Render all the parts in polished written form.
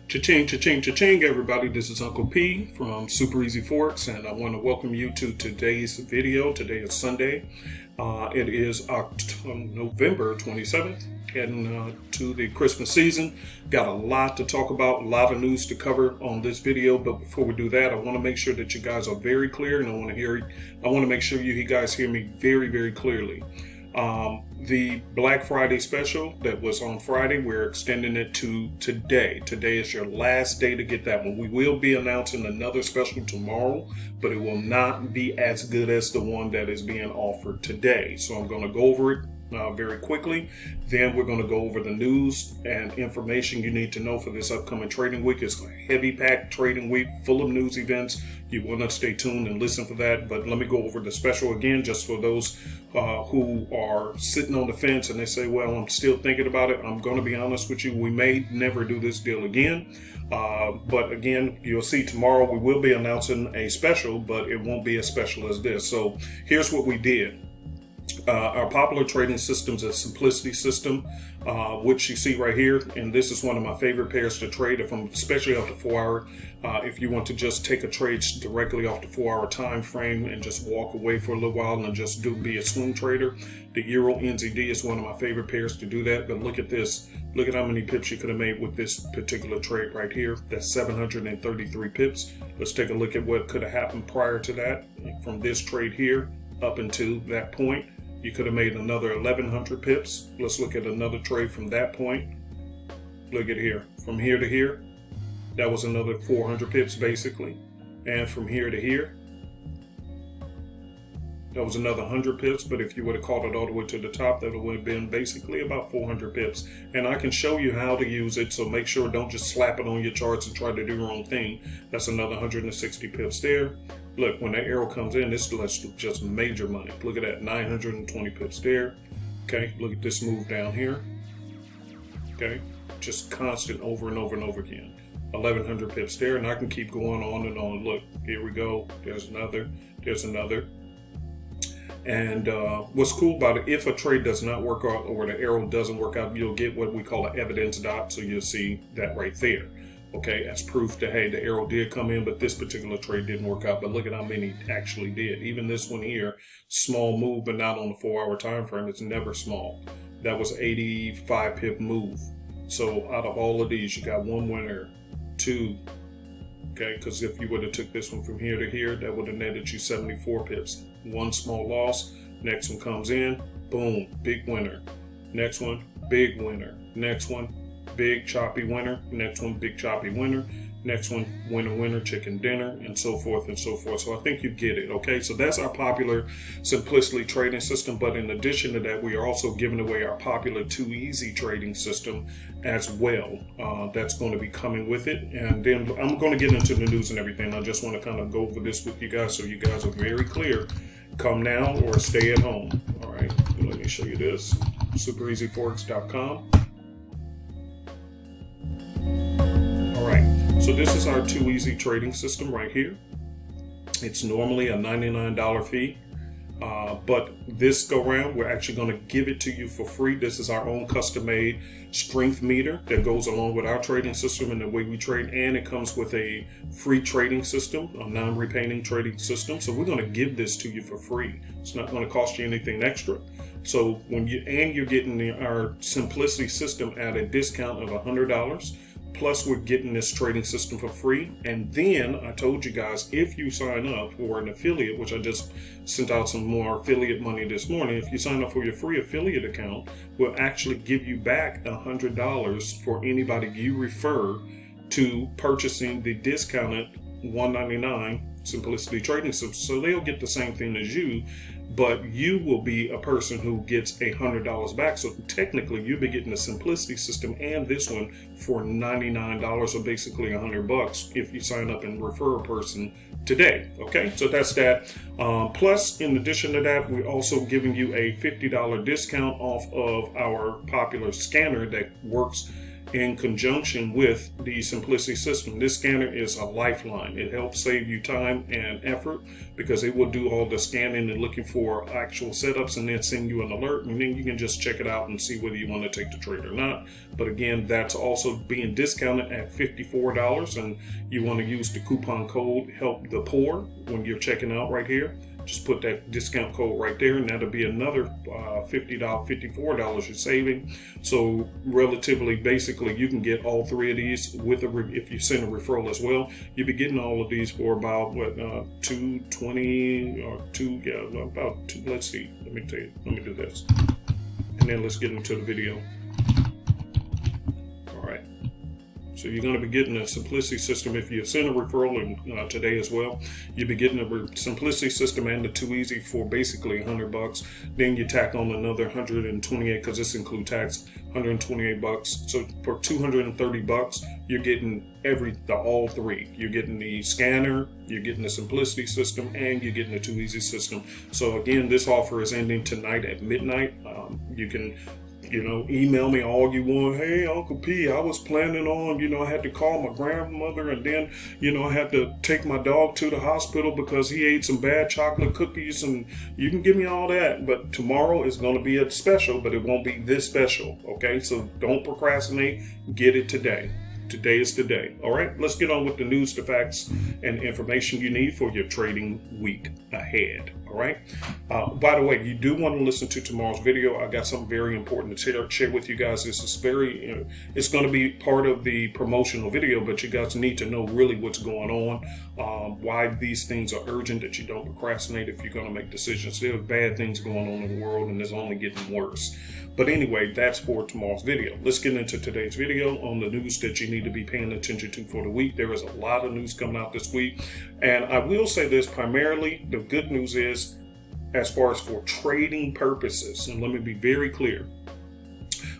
Cha-ching, cha-ching, cha-ching, everybody. This is Uncle P from Super Easy Forex, and I want to welcome you to today's video. Today is Sunday. It is November 27th, heading to the Christmas season. Got a lot to talk about, a lot of news to cover on this video, but before we do that, I want to make sure that you guys are very clear, and I want to make sure you guys hear me very, very clearly. The Black Friday special that was on Friday, we're extending it to today. Today is your last day to get that one. We will be announcing another special tomorrow, but it will not be as good as the one that is being offered today. So I'm going to go over it very quickly. Then we're going to go over the news and information you need to know for this upcoming trading week. It's a heavy packed trading week full of news events. You want to stay tuned and listen for that. But let me go over the special again, just for those who are sitting on the fence and they say, well, I'm still thinking about it. I'm going to be honest with you. We may never do this deal again. But again, you'll see tomorrow we will be announcing a special, but it won't be as special as this. So here's what we did. Our popular trading system is a simplicity system, which you see right here. And this is one of my favorite pairs to trade, especially off the 4 hour. If you want to just take a trade directly off the 4 hour time frame and just walk away for a little while and just be a swing trader, the Euro NZD is one of my favorite pairs to do that. But look at this. Look at how many pips you could have made with this particular trade right here. That's 733 pips. Let's take a look at what could have happened prior to that. From this trade here up until that point, you could have made another 1,100 pips. Let's look at another trade from that point. Look at here. From here to here, that was another 400 pips basically. And from here to here, that was another 100 pips. But if you would have caught it all the way to the top, that would have been basically about 400 pips. And I can show you how to use it. So make sure don't just slap it on your charts and try to do your own thing. That's another 160 pips there. Look, when that arrow comes in, this is just major money. Look at that, 920 pips there. Okay, look at this move down here. Okay, just constant over and over and over again. 1,100 pips there, and I can keep going on and on. Look, here we go. There's another. There's another. And what's cool about it, if a trade does not work out or the arrow doesn't work out, you'll get what we call an evidence dot. So you'll see that right there. Okay, as proof that, hey, the arrow did come in, but this particular trade didn't work out. But look at how many actually did. Even this one here, small move, but not on the 4 hour time frame. It's never small. That was 85 pip move. So out of all of these, you got one winner, two. Okay, because if you would have took this one from here to here, that would have netted you 74 pips. One small loss. Next one comes in, boom, big winner. Next one, big winner. Next one, big choppy winner. Next one, big choppy winner. Next one, winner, chicken dinner, and so forth and so forth. So I think you get it, okay? So that's our popular simplicity trading system. But in addition to that, we are also giving away our popular Too Easy trading system as well. That's going to be coming with it. And then I'm going to get into the news and everything. I just want to kind of go over this with you guys so you guys are very clear. Come now or stay at home. All right, let me show you this. superezforex.com. So this is our Too Easy trading system right here. It's normally a $99 fee, but this go round, we're actually going to give it to you for free. This is our own custom-made strength meter that goes along with our trading system and the way we trade, and it comes with a free trading system, a non-repaying trading system. So we're going to give this to you for free. It's not going to cost you anything extra. So you're getting our simplicity system at a discount of $100. Plus, we're getting this trading system for free. And then I told you guys, if you sign up for an affiliate, which I just sent out some more affiliate money this morning, if you sign up for your free affiliate account, we'll actually give you back $100 for anybody you refer to purchasing the discounted $199 simplicity trading system. So they'll get the same thing as you, but you will be a person who gets $100 back. So technically you'll be getting the simplicity system and this one for $99, or basically $100 if you sign up and refer a person today. Okay, so that's that. Plus, in addition to that, we're also giving you a $50 discount off of our popular scanner that works in conjunction with the Simplicity system. This scanner is a lifeline. It helps save you time and effort because it will do all the scanning and looking for actual setups and then send you an alert, and then you can just check it out and see whether you want to take the trade or not. But again, that's also being discounted at $54, and you want to use the coupon code Help the Poor when you're checking out right here. Just put that discount code right there, and that'll be another $54 you're saving. So relatively, basically, you can get all three of these with if you send a referral as well. You'll be getting all of these for about what $220 or about two. Let's see. Let me tell you. Let me do this, and then let's get into the video. So you're going to be getting a Simplicity system. If you send a referral in, today as well, you'll be getting a Simplicity system and the Too Easy for basically $100. Then you tack on another 128 because this includes tax, $128. So for $230, you're getting all three. You're getting the scanner, you're getting the Simplicity system, and you're getting the Too Easy system. So again, this offer is ending tonight at midnight. You can email me all you want. Hey, Uncle P, I was planning on, I had to call my grandmother, and then, I had to take my dog to the hospital because he ate some bad chocolate cookies, and you can give me all that. But tomorrow is going to be a special, but it won't be this special. Okay, so don't procrastinate. Get it today. Today is the day. All right, let's get on with the news, the facts, and information you need for your trading week ahead. All right. By the way, you do want to listen to tomorrow's video. I got something very important to share with you guys. This is it's going to be part of the promotional video, but you guys need to know really what's going on, why these things are urgent, that you don't procrastinate if you're going to make decisions. There are bad things going on in the world, and it's only getting worse. But anyway, that's for tomorrow's video. Let's get into today's video on the news that you need to be paying attention to for the week. There is a lot of news coming out this week. And I will say this, primarily, the good news is as far as for trading purposes. And let me be very clear.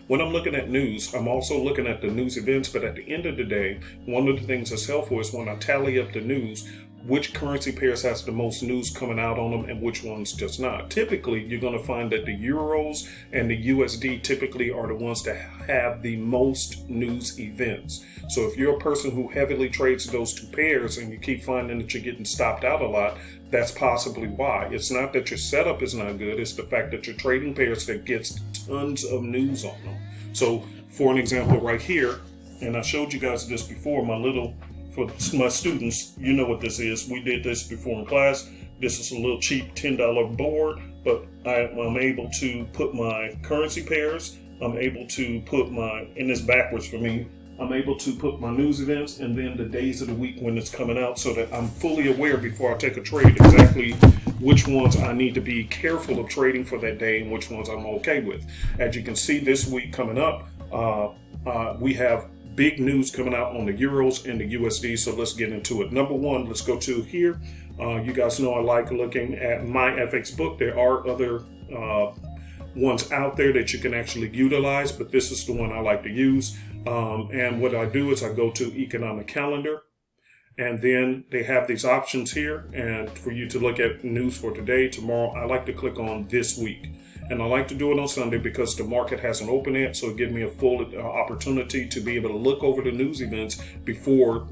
When I'm looking at news, I'm also looking at the news events. But at the end of the day, one of the things that's helpful is when I tally up the news, which currency pairs has the most news coming out on them and which ones does not. Typically, you're going to find that the Euros and the USD typically are the ones that have the most news events. So if you're a person who heavily trades those two pairs and you keep finding that you're getting stopped out a lot, that's possibly why. It's not that your setup is not good. It's the fact that you're trading pairs that gets tons of news on them. So for an example right here, and I showed you guys this before, for my students, you know what this is. We did this before in class. This is a little cheap $10 board, but I'm able to put my currency pairs. I'm able to put and it's backwards for me. I'm able to put my news events and then the days of the week when it's coming out so that I'm fully aware before I take a trade exactly which ones I need to be careful of trading for that day and which ones I'm okay with. As you can see this week coming up, we have big news coming out on the Euros and the USD, so let's get into it. Number one, let's go to here. You guys know I like looking at my FX book. There are other ones out there that you can actually utilize, but this is the one I like to use. And what I do is I go to economic calendar, and then they have these options here. And for you to look at news for today, tomorrow, I like to click on this week. And I like to do it on Sunday because the market hasn't opened yet, so it gives me a full opportunity to be able to look over the news events before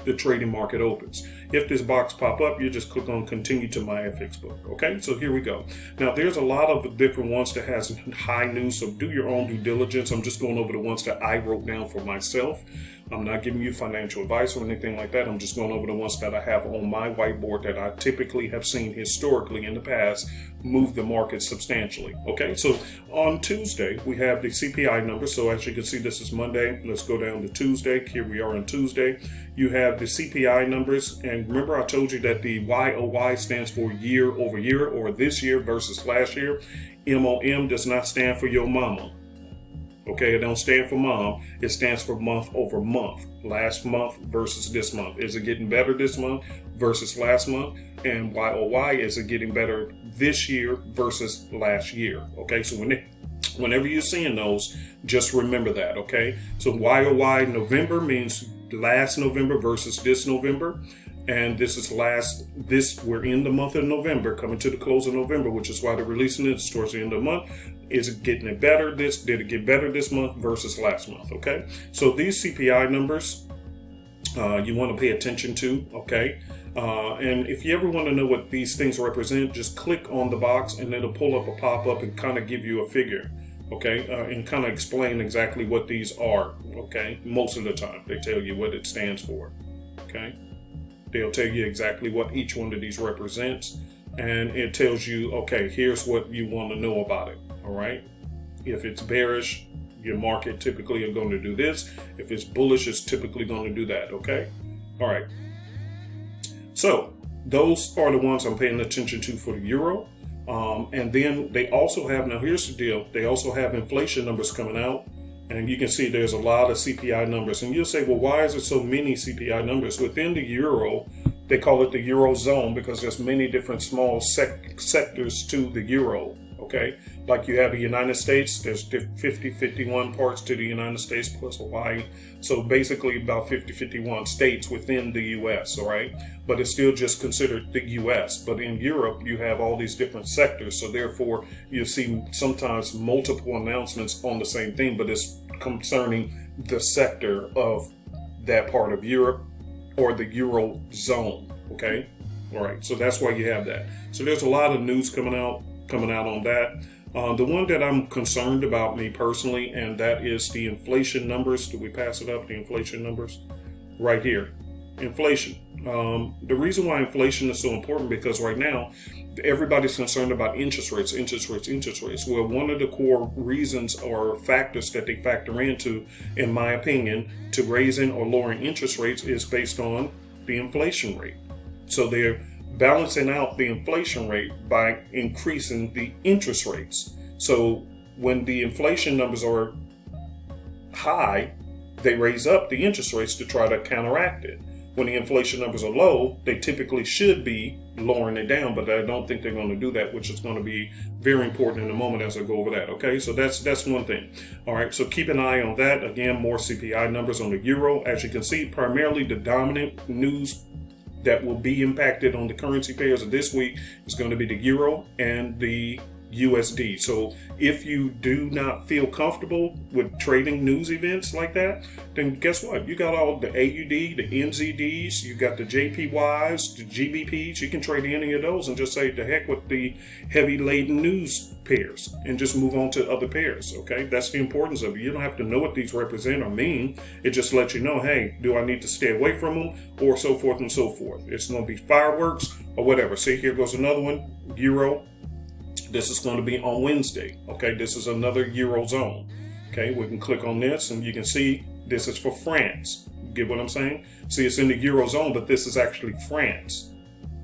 the trading market opens. If this box pop up, you just click on continue to my FX book. Okay, so here we go. Now there's a lot of different ones that has high news, so do your own due diligence. I'm just going over the ones that I wrote down for myself. I'm not giving you financial advice or anything like that. I'm just going over the ones that I have on my whiteboard that I typically have seen historically in the past move the market substantially. Okay, so on Tuesday, we have the CPI number. So as you can see, this is Monday. Let's go down to Tuesday. Here we are on Tuesday. You have the CPI numbers. And remember, I told you that the YOY stands for year over year, or this year versus last year. MOM does not stand for your mama. Okay, it don't stand for mom. It stands for month over month. Last month versus this month. Is it getting better this month versus last month? And YOY, is it getting better this year versus last year? Okay, so whenever you're seeing those, just remember that, okay? So YOY November means last November versus this November. And we're in the month of November, coming to the close of November, which is why they're releasing it towards the end of the month. Is it getting it better? Did it get better this month versus last month? Okay. So these CPI numbers, you want to pay attention to. Okay. And if you ever want to know what these things represent, just click on the box and it'll pull up a pop-up and kind of give you a figure. Okay, and kind of explain exactly what these are. Okay, most of the time they tell you what it stands for. Okay, they'll tell you exactly what each one of these represents, and it tells you, okay, here's what you want to know about it. All right, if it's bearish, your market typically are going to do this. If it's bullish, it's typically going to do that. Okay, all right. So those are the ones I'm paying attention to for the euro. And then they also have, now here's the deal, they also have inflation numbers coming out, and you can see there's a lot of CPI numbers, and you'll say, well, why is there so many CPI numbers? Within the euro, they call it the Eurozone because there's many different small sectors to the euro. Okay, like you have the United States, there's 51 parts to the United States plus Hawaii. So basically about 51 states within the US, all right? But it's still just considered the US. But in Europe, you have all these different sectors. So therefore, you see sometimes multiple announcements on the same thing, but it's concerning the sector of that part of Europe or the Eurozone, okay? All right, so that's why you have that. So there's a lot of news coming out on that. The one that I'm concerned about, me personally, and that is the inflation numbers. Do we pass it up? The inflation numbers right here. Inflation. The reason why inflation is so important because right now everybody's concerned about interest rates. Well, one of the core reasons or factors that they factor into, in my opinion, to raising or lowering interest rates is based on the inflation rate. So they're balancing out the inflation rate by increasing the interest rates. So when the inflation numbers are high, they raise up the interest rates to try to counteract it. When the inflation numbers are low, they typically should be lowering it down, but I don't think they're going to do that, which is going to be very important in a moment as I go over that. Okay, so that's one thing. All right, so keep an eye on that. Again, more CPI numbers on the euro. As you can see, primarily the dominant news that will be impacted on the currency pairs of this week is going to be the euro and the USD. So if you do not feel comfortable with trading news events like that, then guess what? You got all the AUD, the NZDs, you got the JPYs, the GBPs. You can trade any of those and just say the heck with the heavy laden news pairs and just move on to other pairs. Okay, that's the importance of it. You don't have to know what these represent or mean. It just lets you know, hey, do I need to stay away from them, or so forth and so forth. It's going to be fireworks or whatever. See, here goes another one, euro. This is going to be on Wednesday. Okay, this is another Eurozone. Okay, we can click on this and you can see this is for France. Get what I'm saying? See, it's in the Eurozone, but this is actually France.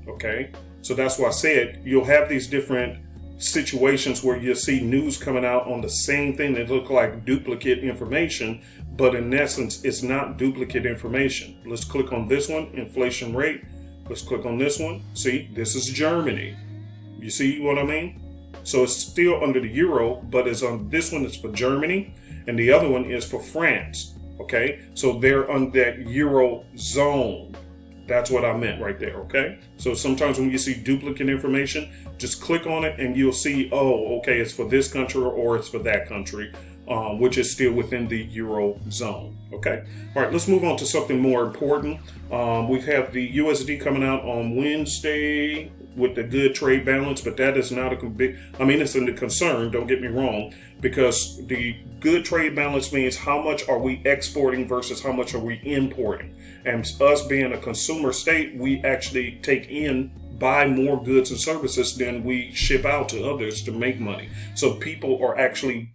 Okay, so that's why I said you'll have these different situations where you'll see news coming out on the same thing that look like duplicate information, but in essence, it's not duplicate information. Let's click on this one, inflation rate. Let's click on this one. See, this is Germany. You see what I mean? So it's still under the euro, but it's on this one is for Germany, and the other one is for France. Okay, so they're on that euro zone. That's what I meant right there. Okay, so sometimes when you see duplicate information, just click on it and you'll see, oh, okay, it's for this country or it's for that country, which is still within the euro zone. Okay, all right, let's move on to something more important. We have the USD coming out on Wednesday with the good trade balance, but that is not a big, I mean, it's a concern, don't get me wrong, because the good trade balance means how much are we exporting versus how much are we importing. And us being a consumer state, we actually buy more goods and services than we ship out to others to make money. So people are actually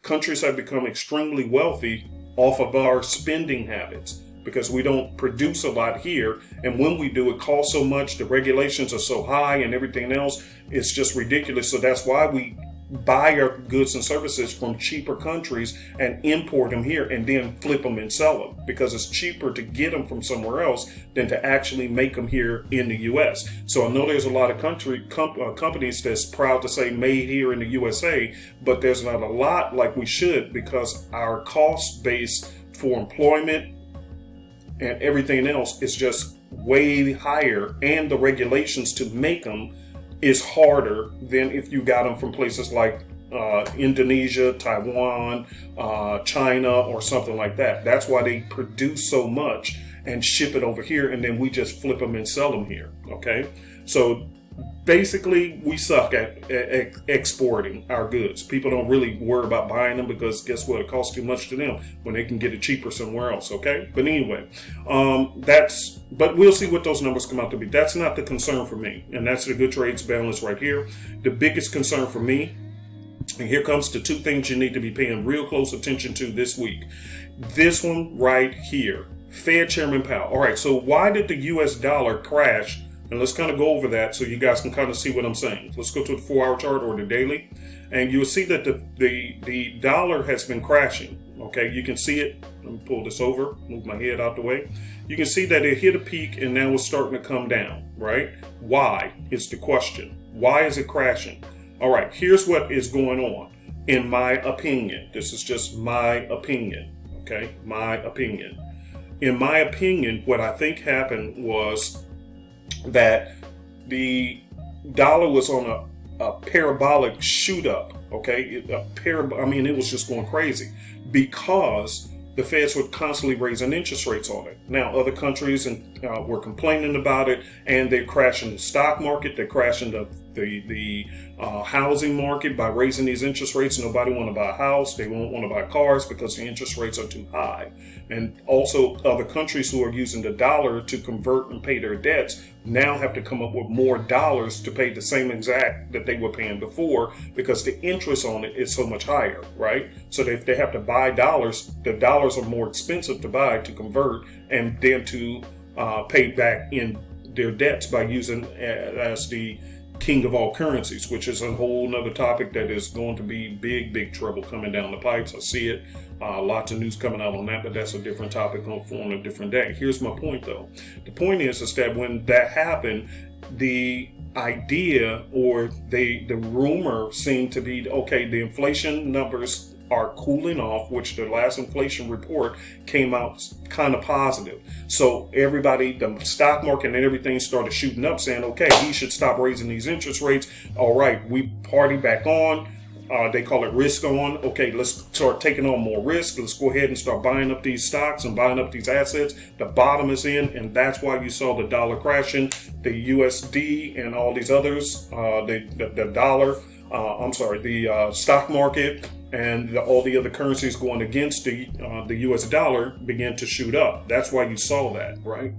countries have become extremely wealthy off of our spending habits, because we don't produce a lot here. And when we do, it costs so much, the regulations are so high and everything else, it's just ridiculous. So that's why we buy our goods and services from cheaper countries and import them here and then flip them and sell them, because it's cheaper to get them from somewhere else than to actually make them here in the US. So I know there's a lot of companies that's proud to say made here in the USA, but there's not a lot like we should, because our cost base for employment and everything else is just way higher, and the regulations to make them is harder than if you got them from places like Indonesia, Taiwan, China, or something like that. That's why they produce so much and ship it over here, and then we just flip them and sell them here. Okay, so basically we suck at exporting our goods. People don't really worry about buying them because guess what? It costs too much to them when they can get it cheaper somewhere else. Okay, but anyway, but we'll see what those numbers come out to be. That's not the concern for me, and that's the good trades balance right here. The biggest concern for me, and here comes the two things you need to be paying real close attention to this week. This one right here, Fed Chairman Powell. All right, so why did the US dollar crash? And let's kind of go over that so you guys can kind of see what I'm saying. Let's go to the 4-hour chart or the daily, and you'll see that the dollar has been crashing. Okay, you can see it. Let me pull this over, move my head out the way. You can see that it hit a peak and now it's starting to come down, right? Why is the question. Why is it crashing? All right, here's what is going on, in my opinion. This is just my opinion, okay? My opinion. In my opinion, what I think happened was that the dollar was on a parabolic shoot up, okay? It was just going crazy because the Feds were constantly raising interest rates on it. Now, other countries were complaining about it, and they're crashing the stock market. They're crashing the housing market by raising these interest rates. Nobody want to buy a house. They won't want to buy cars because the interest rates are too high. And also, other countries who are using the dollar to convert and pay their debts now have to come up with more dollars to pay the same exact that they were paying before because the interest on it is so much higher, right? So if they have to buy dollars, the dollars are more expensive to buy, to convert, and then to pay back in their debts by using as the king of all currencies, which is a whole nother topic that is going to be big trouble coming down the pipes. I see it. Lots of news coming out on that, but that's a different topic on a different day. Here's my point, though. The point is that when that happened, the idea or the rumor seemed to be, okay, the inflation numbers are cooling off, which the last inflation report came out kind of positive. So everybody, the stock market and everything started shooting up saying, okay, he should stop raising these interest rates. All right, we party back on. They call it risk on. Okay, let's start taking on more risk. Let's go ahead and start buying up these stocks and buying up these assets. The bottom is in, and that's why you saw the dollar crashing, the USD and all these others, the dollar, the stock market and all the other currencies going against the US dollar began to shoot up. That's why you saw that, right?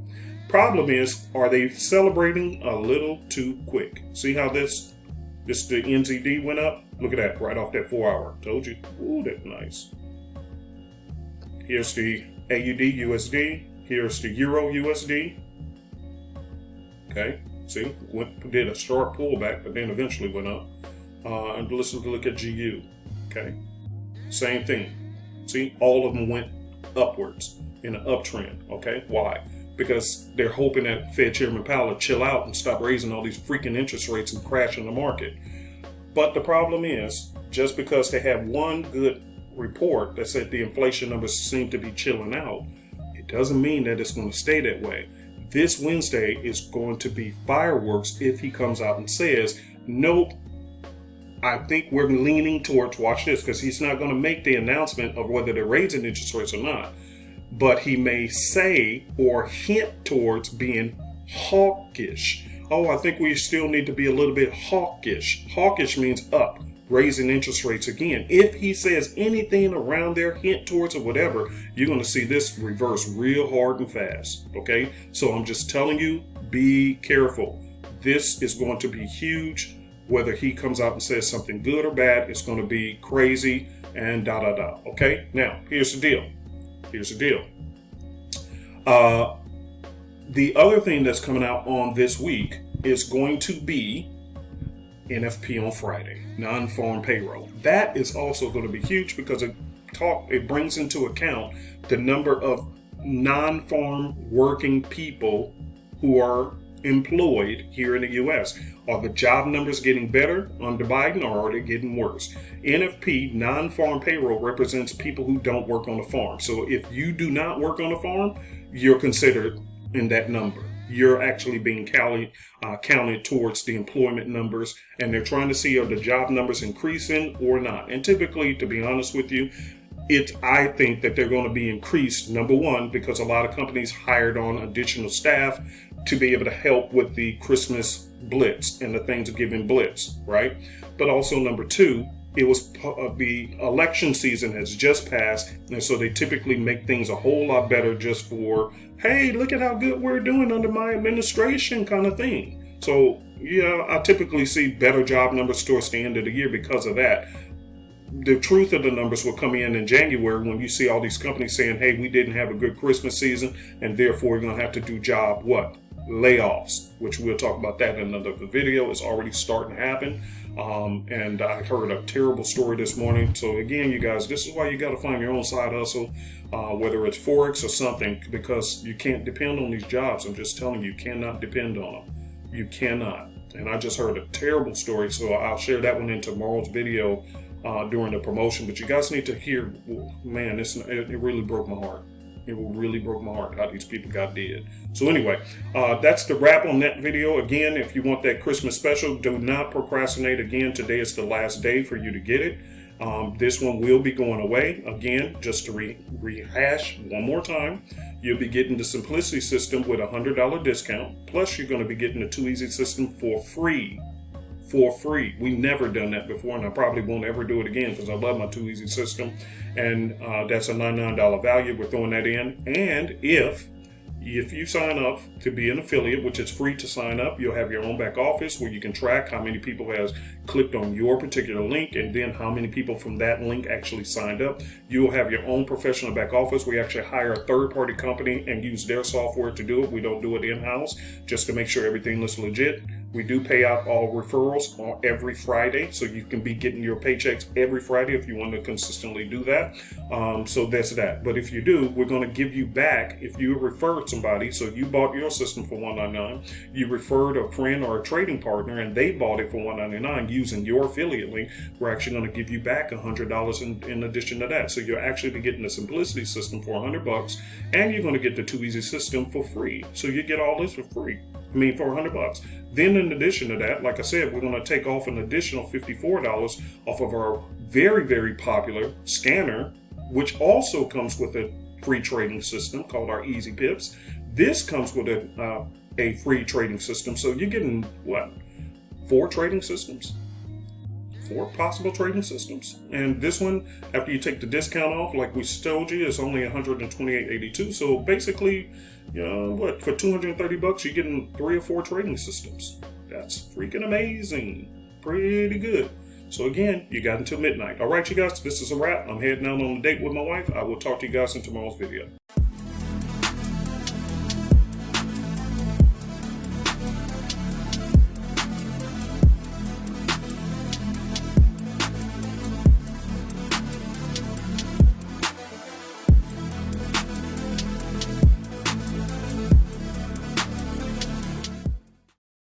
Problem is, are they celebrating a little too quick? See how the NZD went up? Look at that, right off that 4-hour. Told you. Ooh, that's nice. Here's the AUD USD. Here's the Euro USD. Okay, see, did a sharp pullback, but then eventually went up. And look at GU. Okay, same thing. See, all of them went upwards in an uptrend. Okay, why? Because they're hoping that Fed Chairman Powell will chill out and stop raising all these freaking interest rates and crashing the market. But the problem is, just because they have one good report that said the inflation numbers seem to be chilling out, it doesn't mean that it's going to stay that way. This Wednesday is going to be fireworks if he comes out and says, nope, I think we're leaning towards, watch this, because he's not going to make the announcement of whether they're raising interest rates or not. But he may say or hint towards being hawkish. Oh, I think we still need to be a little bit hawkish. Hawkish means up, raising interest rates again. If he says anything around there, hint towards or whatever, you're going to see this reverse real hard and fast. Okay, so I'm just telling you, be careful. This is going to be huge. Whether he comes out and says something good or bad, it's going to be crazy and Okay, now here's the deal. The other thing that's coming out on this week is going to be NFP on Friday, non-farm payroll. That is also going to be huge because it brings into account the number of non-farm working people who are employed here in the U.S. Are the job numbers getting better under Biden, or are they getting worse? NFP, non-farm payroll, represents people who don't work on a farm. So if you do not work on a farm, you're considered in that number. you're actually being counted towards the employment numbers, and they're trying to see are the job numbers increasing or not. And typically, to be honest with you, I think that they're going to be increased, number one, because a lot of companies hired on additional staff to be able to help with the Christmas blitz and the Thanksgiving blitz, right? But also number two, it was the election season has just passed, and so they typically make things a whole lot better just for, hey, look at how good we're doing under my administration kind of thing. So yeah, I typically see better job numbers towards the end of the year because of that. The truth of the numbers will come in January when you see all these companies saying, hey, we didn't have a good Christmas season, and therefore we're going to have to do job layoffs, which we'll talk about that in another video. It's already starting to happen. And I heard a terrible story this morning. So again, you guys, this is why you got to find your own side hustle, whether it's Forex or something, because you can't depend on these jobs. I'm just telling you, you cannot depend on them. You cannot. And I just heard a terrible story, so I'll share that one in tomorrow's video during the promotion. But you guys need to hear, man, it really broke my heart. It really broke my heart how these people got dead. So anyway, that's the wrap on that video. Again, if you want that Christmas special, do not procrastinate. Again, today is the last day for you to get it. This one will be going away. Again, just to rehash one more time, you'll be getting the Simplicity system with a $100 discount. Plus, you're going to be getting the Too Easy system for free. We never done that before, and I probably won't ever do it again because I love my Too Easy system. And that's a $99 value. We're throwing that in. And if you sign up to be an affiliate, which is free to sign up, you'll have your own back office where you can track how many people has clicked on your particular link and then how many people from that link actually signed up. You'll have your own professional back office. We actually hire a third-party company and use their software to do it. We don't do it in-house just to make sure everything looks legit. We do pay out all referrals on every Friday, so you can be getting your paychecks every Friday if you want to consistently do that. So that's that. But if you do, we're going to give you back if you referred somebody. So you bought your system for $199, you referred a friend or a trading partner, and they bought it for $199 using your affiliate link. We're actually going to give you back $100 in addition to that. So you're actually getting the Simplicity system for $100, and you're going to get the Too Easy system for free. So you get all this for free. For $100. Then in addition to that, like I said, we're going to take off an additional $54 off of our very, very popular scanner, which also comes with a free trading system called our Easy Pips. This comes with a free trading system. So you're getting, 4 trading systems? 4 possible trading systems. And this one, after you take the discount off, like we told you, is only $128.82. So basically, for $230, you're getting 3 or 4 trading systems. That's freaking amazing. Pretty good. So again, you got until midnight. All right, you guys, this is a wrap. I'm heading out on a date with my wife. I will talk to you guys in tomorrow's video.